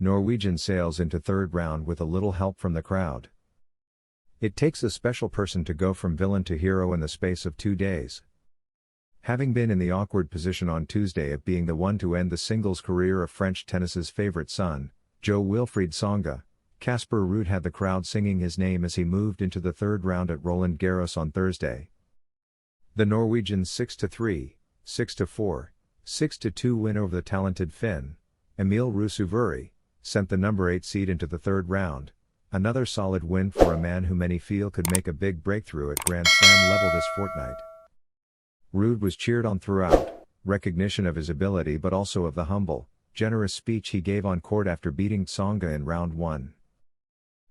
Norwegian sails into third round with a little help from the crowd. It takes a special person to go from villain to hero in the space of 2 days. Having been in the awkward position on Tuesday of being the one to end the singles career of French tennis's favorite son, Jo-Wilfried Tsonga, Casper Ruud had the crowd singing his name as he moved into the third round at Roland-Garros on Thursday. The Norwegian's 6-3, 6-4, 6-2 win over the talented Finn, Emil Rusuvuri, sent the number 8 seed into the third round, another solid win for a man who many feel could make a big breakthrough at Grand Slam level this fortnight. Ruud was cheered on throughout, recognition of his ability but also of the humble, generous speech he gave on court after beating Tsonga in round 1.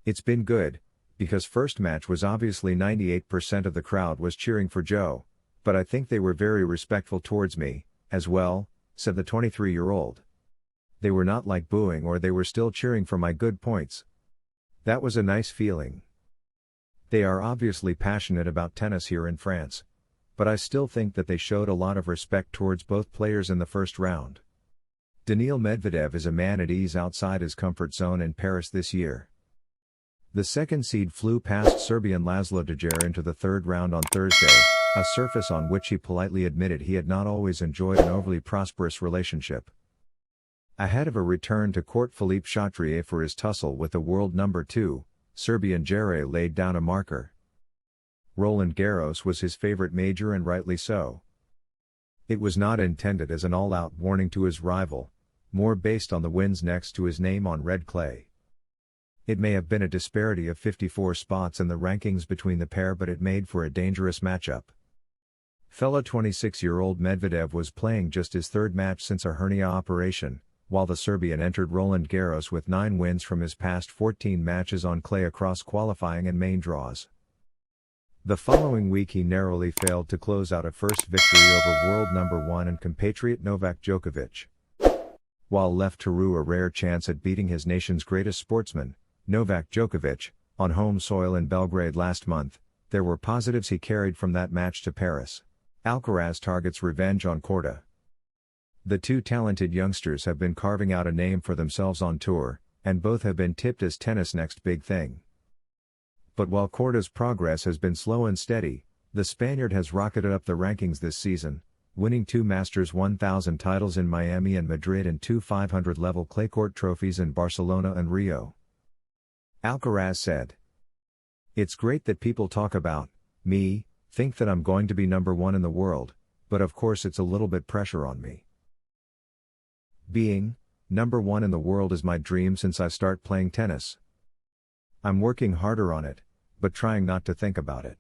It's been good, because first match was obviously 98% of the crowd was cheering for Joe, but I think they were very respectful towards me, as well, said the 23-year-old. They were not like booing or they were still cheering for my good points. That was a nice feeling. They are obviously passionate about tennis here in France, but I still think that they showed a lot of respect towards both players in the first round. Daniil Medvedev is a man at ease outside his comfort zone in Paris this year. The second seed flew past Serbian Laslo Djere into the third round on Thursday, a surface on which he politely admitted he had not always enjoyed an overly prosperous relationship. Ahead of a return to court, Philippe Chatrier for his tussle with the world number 2, Serbian Djere laid down a marker. Roland-Garros was his favorite major and rightly so. It was not intended as an all-out warning to his rival, more based on the wins next to his name on red clay. It may have been a disparity of 54 spots in the rankings between the pair, but it made for a dangerous matchup. Fellow 26-year-old Medvedev was playing just his third match since a hernia operation, while the Serbian entered Roland-Garros with 9 wins from his past 14 matches on clay across qualifying and main draws. The following week he narrowly failed to close out a first victory over world number 1 and compatriot Novak Djokovic. While left to rue a rare chance at beating his nation's greatest sportsman, Novak Djokovic, on home soil in Belgrade last month, there were positives he carried from that match to Paris. Alcaraz targets revenge on Korda. The two talented youngsters have been carving out a name for themselves on tour, and both have been tipped as tennis' next big thing. But while Korda's progress has been slow and steady, the Spaniard has rocketed up the rankings this season, winning 2 Masters 1000 titles in Miami and Madrid and 2 500-level clay court trophies in Barcelona and Rio. Alcaraz said, "It's great that people talk about me, think that I'm going to be number 1 in the world, but of course it's a little bit pressure on me. Being number 1 in the world is my dream since I start playing tennis. I'm working harder on it, but trying not to think about it.